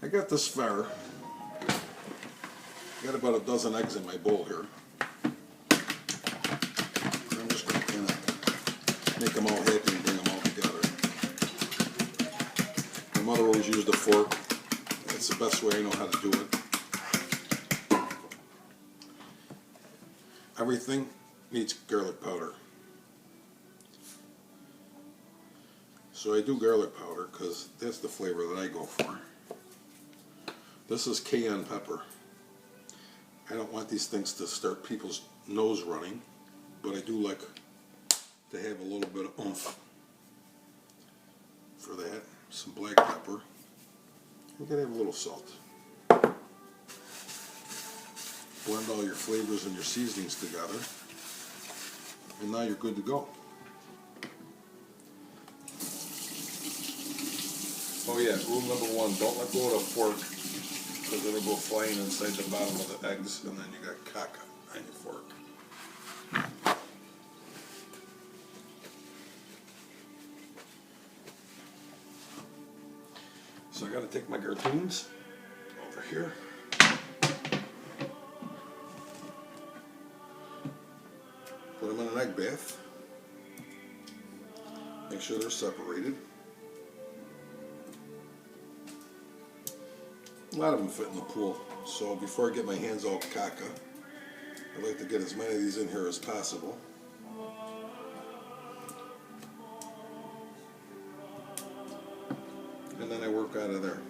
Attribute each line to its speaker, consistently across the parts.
Speaker 1: I got this far. I got about a dozen eggs in my bowl here. I'm just going to kind of make them all happy and bring them all together. My mother always used a fork. That's the best way I know how to do it. Everything needs garlic powder. So I do garlic powder because that's the flavor that I go for. This is cayenne pepper. I don't want these things to start people's nose running, but I do like to have a little bit of oomph for that. Some black pepper. You gotta have a little salt. Blend all your flavors and your seasonings together, and now you're good to go. Oh yeah, rule number 1, don't let go of a fork, because it'll go flying inside the bottom of the eggs, and then you got caca on your fork. So I got to take my cardones over here. Put them in an egg bath. Make sure they're separated. A lot of them fit in the pool, so before I get my hands all caca, I'd like to get as many of these in here as possible. And then I work out of there.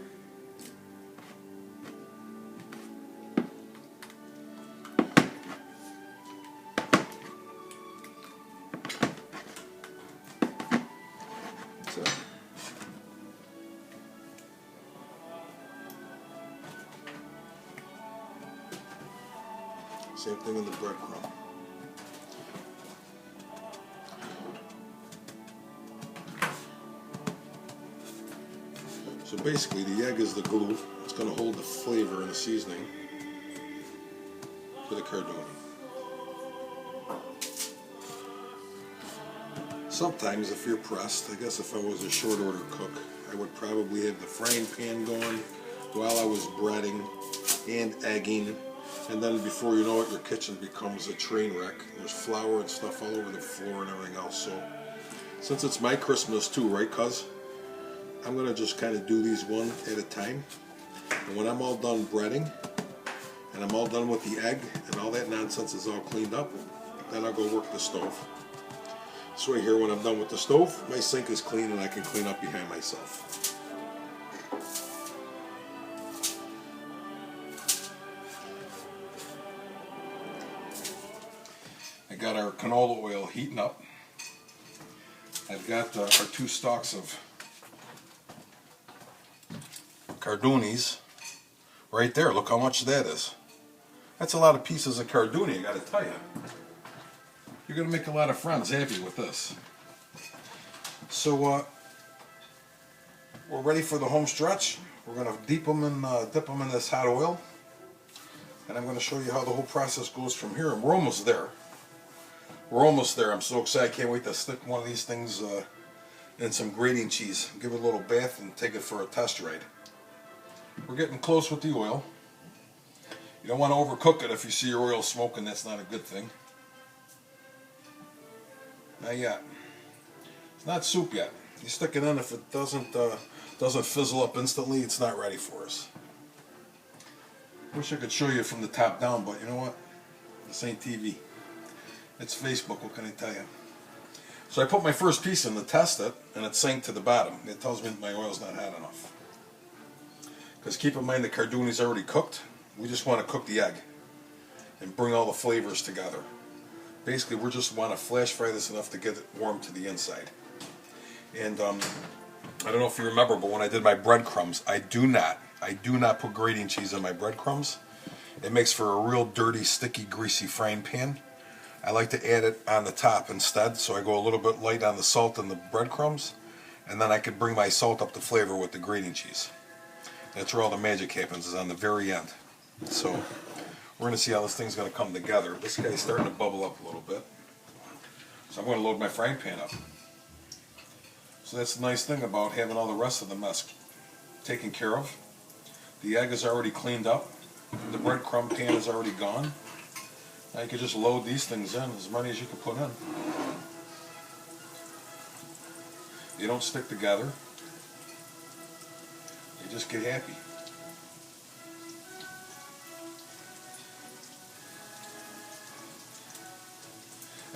Speaker 1: Same thing in the breadcrumb. So basically the egg is the glue. It's going to hold the flavor and the seasoning to the cardone. Sometimes if you're pressed, I guess if I was a short order cook, I would probably have the frying pan going while I was breading and egging. And then before you know it, your kitchen becomes a train wreck. There's flour and stuff all over the floor and everything else. So, since it's my Christmas too, right, cuz? I'm going to just kind of do these one at a time. And when I'm all done breading, and I'm all done with the egg, and all that nonsense is all cleaned up, then I'll go work the stove. So right here, when I'm done with the stove, my sink is clean and I can clean up behind myself. I got our canola oil heating up. I've got our 2 stalks of cardones right there. Look how much that is. That's a lot of pieces of cardone, I gotta tell you. You're gonna make a lot of friends happy with this. So we're ready for the home stretch. We're gonna dip them in this hot oil, and I'm gonna show you how the whole process goes from here. And we're almost there. We're almost there. I'm so excited. I can't wait to stick one of these things in some grating cheese. Give it a little bath and take it for a test ride. We're getting close with the oil. You don't want to overcook it. If you see your oil smoking, that's not a good thing. Not yet. It's not soup yet. You stick it in. If it doesn't fizzle up instantly, it's not ready for us. Wish I could show you from the top down, but you know what? This ain't TV. It's Facebook, what can I tell you? So I put my first piece in to test it, and it sank to the bottom. It tells me that my oil's not hot enough. Because keep in mind the cardone is already cooked. We just want to cook the egg and bring all the flavors together. Basically, we just want to flash fry this enough to get it warm to the inside. And I don't know if you remember, but when I did my breadcrumbs, I do not put grating cheese on my breadcrumbs. It makes for a real dirty, sticky, greasy frying pan. I like to add it on the top instead, so I go a little bit light on the salt and the breadcrumbs, and then I could bring my salt up to flavor with the grating cheese. That's where all the magic happens, is on the very end. So we're going to see how this thing's going to come together. This guy's starting to bubble up a little bit. So I'm going to load my frying pan up. So that's the nice thing about having all the rest of the mess taken care of. The egg is already cleaned up. The breadcrumb pan is already gone. Now you can just load these things in, as many as you can put in. They don't stick together. You just get happy.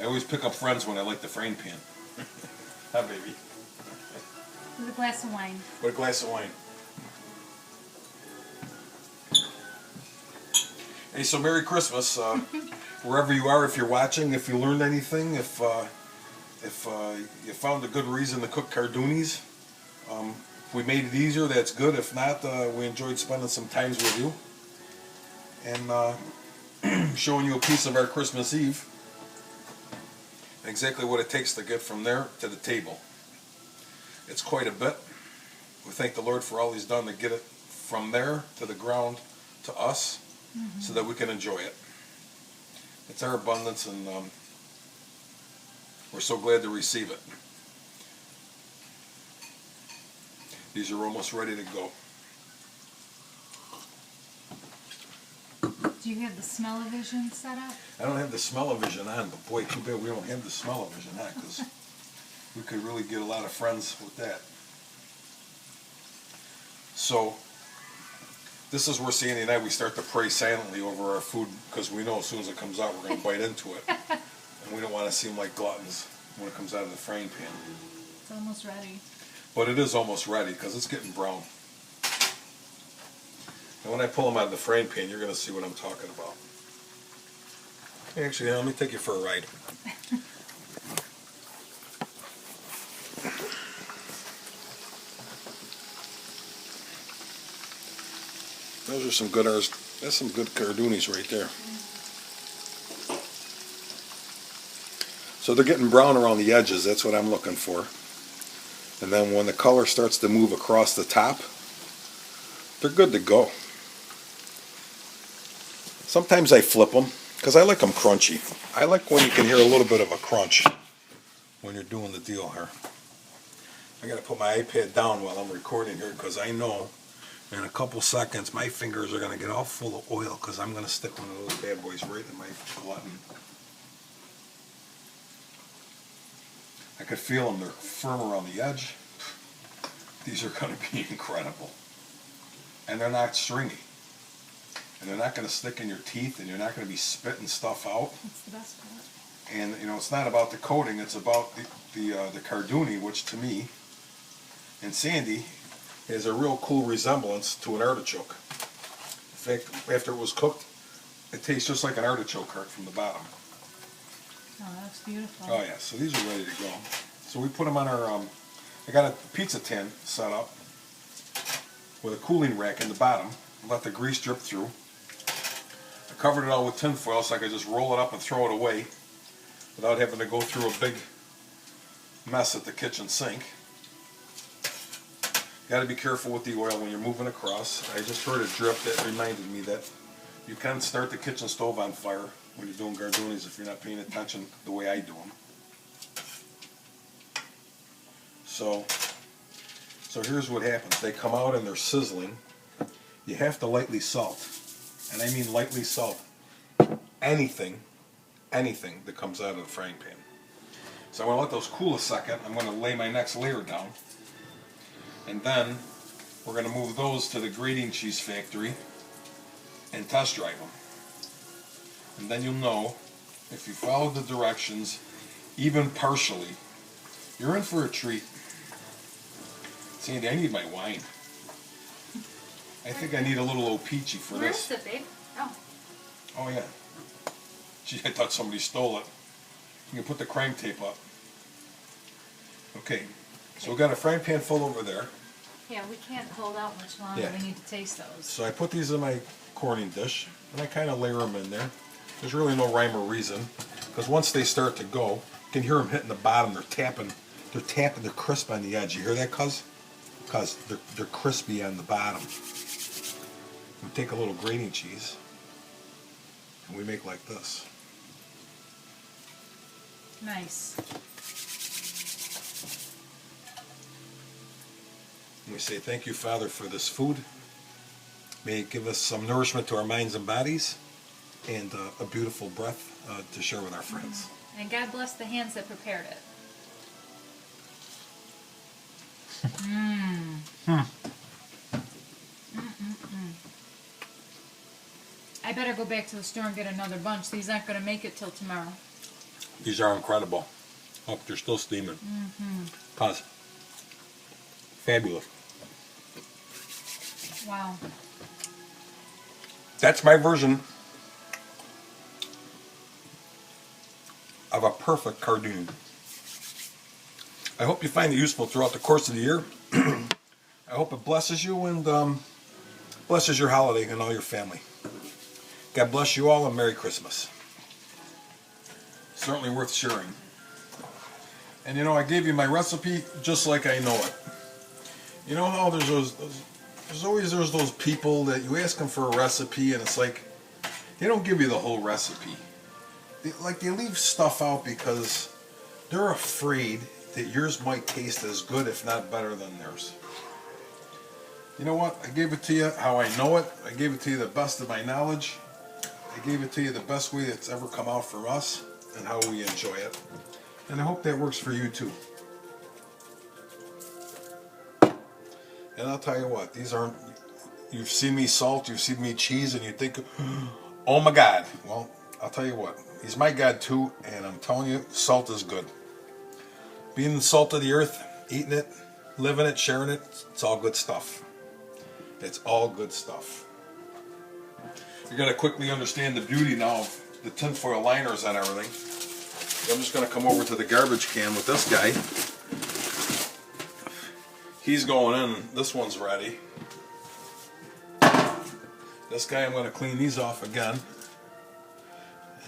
Speaker 1: I always pick up friends when I like the frying pan. Hi, baby.
Speaker 2: With a glass of wine.
Speaker 1: With a glass of wine. Hey, so Merry Christmas, wherever you are, if you're watching, if you learned anything, if you found a good reason to cook cardoonies. If we made it easier, that's good. If not, we enjoyed spending some times with you and showing you a piece of our Christmas Eve. Exactly what it takes to get from there to the table. It's quite a bit. We thank the Lord for all He's done to get it from there to the ground to us, so that we can enjoy it. It's our abundance, and we're so glad to receive it. These are almost ready to go.
Speaker 2: Do you have the smell-o-vision set up?
Speaker 1: I don't have the smell-o-vision on, but boy, too bad we don't have the smell-o-vision on, because we could really get a lot of friends with that. So, this is where Sandee and I, we start to pray silently over our food, because we know as soon as it comes out, we're going to bite into it. And we don't want to seem like gluttons when it comes out of the frying pan.
Speaker 2: It's almost ready.
Speaker 1: But it is almost ready, because it's getting brown. And when I pull them out of the frying pan, you're going to see what I'm talking about. Actually, let me take you for a ride. Those are some good, that's some good cardoonies right there. So they're getting brown around the edges, that's what I'm looking for. And then when the color starts to move across the top, they're good to go. Sometimes I flip them, because I like them crunchy. I like when you can hear a little bit of a crunch when you're doing the deal here. I gotta put my iPad down while I'm recording here, because I know in a couple seconds my fingers are gonna get all full of oil, because I'm gonna stick one of those bad boys right in my glutton. I could feel them, they're firm around the edge. These are gonna be incredible. And they're not stringy. And they're not gonna stick in your teeth, and you're not gonna be spitting stuff out.
Speaker 2: That's the best part.
Speaker 1: And you know, it's not about the coating, it's about the cardone, which to me, and Sandee, has a real cool resemblance to an artichoke. In fact, after it was cooked, it tastes just like an artichoke heart from the bottom.
Speaker 2: Oh, that's beautiful.
Speaker 1: Oh yeah, so these are ready to go. So we put them on our, I got a pizza tin set up with a cooling rack in the bottom. Let the grease drip through. I covered it all with tin foil so I could just roll it up and throw it away without having to go through a big mess at the kitchen sink. Got to be careful with the oil when you're moving across. I just heard it drip. That reminded me that you can start the kitchen stove on fire when you're doing cardoonies if you're not paying attention the way I do them. So here's what happens. They come out and they're sizzling. You have to lightly salt. And I mean lightly salt anything that comes out of the frying pan. So I'm going to let those cool a second. I'm going to lay my next layer down. And then we're going to move those to the grating cheese factory and test drive them. And then you'll know, if you follow the directions, even partially, you're in for a treat. Sandee, I need my wine. I think I need a little O-Peachy for this.
Speaker 2: Where's it, babe? Oh.
Speaker 1: Oh yeah. Gee, I thought somebody stole it. You can put the crime tape up. Okay, so we've got a frying pan full over there.
Speaker 2: Yeah, we can't hold out much longer.
Speaker 1: Yeah.
Speaker 2: We need to taste those.
Speaker 1: So I put these in my corning dish, and I kind of layer them in there. There's really no rhyme or reason, because once they start to go, you can hear them hitting the bottom. They're tapping, they're crisp on the edge. You hear that, cuz? Cuz they're crispy on the bottom. We take a little grating cheese, and we make like this.
Speaker 2: Nice.
Speaker 1: And we say, thank you, Father, for this food. May it give us some nourishment to our minds and bodies, and a beautiful breath to share with our friends.
Speaker 2: And God bless the hands that prepared it. I better go back to the store and get another bunch. These aren't going to make it till tomorrow.
Speaker 1: These are incredible. Oh, they're still steaming. Pause. Fabulous.
Speaker 2: Wow.
Speaker 1: That's my version of a perfect CARDONE. I hope you find it useful throughout the course of the year. I hope it blesses you and blesses your holiday and all your family. God bless you all and Merry Christmas. Certainly worth sharing. And you know, I gave you my recipe just like I know it. You know how there's always those people that you ask them for a recipe and it's like they don't give you the whole recipe. They leave stuff out because they're afraid that yours might taste as good, if not better, than theirs. You know what? I gave it to you how I know it. I gave it to you the best of my knowledge. I gave it to you the best way that's ever come out from us and how we enjoy it. And I hope that works for you too. And I'll tell you what, these aren't, you've seen me salt, you've seen me cheese, and you think, oh my God. Well, I'll tell you what, he's my God too, and I'm telling you, salt is good. Being the salt of the earth, eating it, living it, sharing it, it's all good stuff. It's all good stuff. You're going to quickly understand the beauty now of the tinfoil liners and everything. I'm just going to come over to the garbage can with this guy. He's going in. This one's ready. This guy, I'm going to clean these off again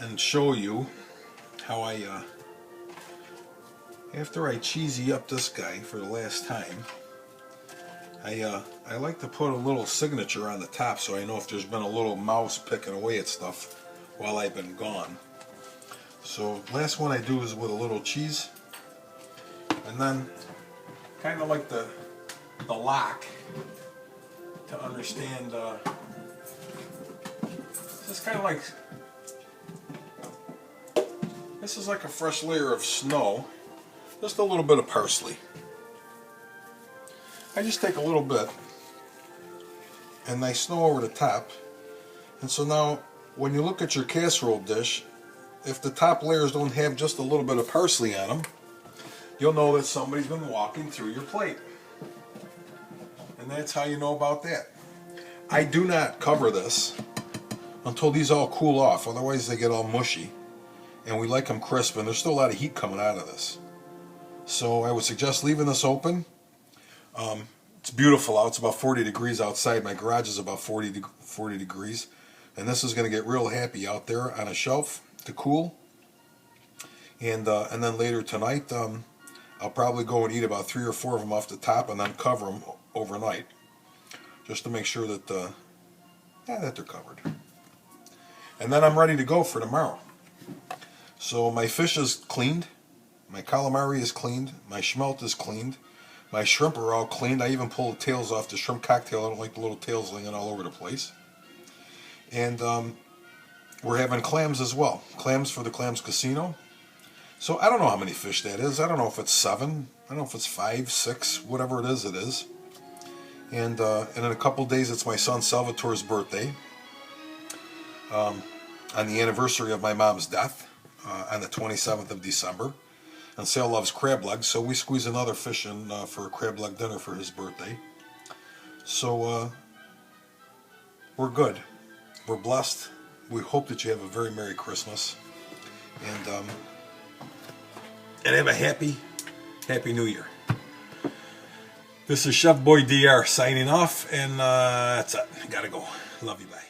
Speaker 1: and show you how after I cheesy up this guy for the last time, I like to put a little signature on the top so I know if there's been a little mouse picking away at stuff while I've been gone. So last one I do is with a little cheese, and then kind of like the lock to understand. This is kind of like, this is like a fresh layer of snow, just a little bit of parsley. I just take a little bit and I snow over the top, and so now when you look at your casserole dish, if the top layers don't have just a little bit of parsley on them, you'll know that somebody's been walking through your plate. And that's how you know about that. I do not cover this until these all cool off, otherwise they get all mushy. And we like them crisp, and there's still a lot of heat coming out of this. So I would suggest leaving this open. It's beautiful out. It's about 40 degrees outside. My garage is about 40 degrees. And this is going to get real happy out there on a shelf to cool. And then later tonight, I'll probably go and eat about 3 or 4 of them off the top and then cover them overnight, just to make sure that that they're covered. And then I'm ready to go for tomorrow. So my fish is cleaned, my calamari is cleaned, my schmelt is cleaned, my shrimp are all cleaned. I even pulled the tails off the shrimp cocktail. I don't like the little tails laying all over the place. And we're having clams as well. Clams for the Clams Casino. So I don't know how many fish that is. I don't know if it's 7. I don't know if it's 5, 6, whatever it is, it is. And in a couple days, it's my son Salvatore's birthday. On the anniversary of my mom's death, on the 27th of December. And Sal loves crab legs, so we squeeze another fish in for a crab leg dinner for his birthday. So we're good. We're blessed. We hope that you have a very Merry Christmas. And have a happy New Year. This is Chef Boy DR signing off, and that's it. Gotta go. Love you, bye.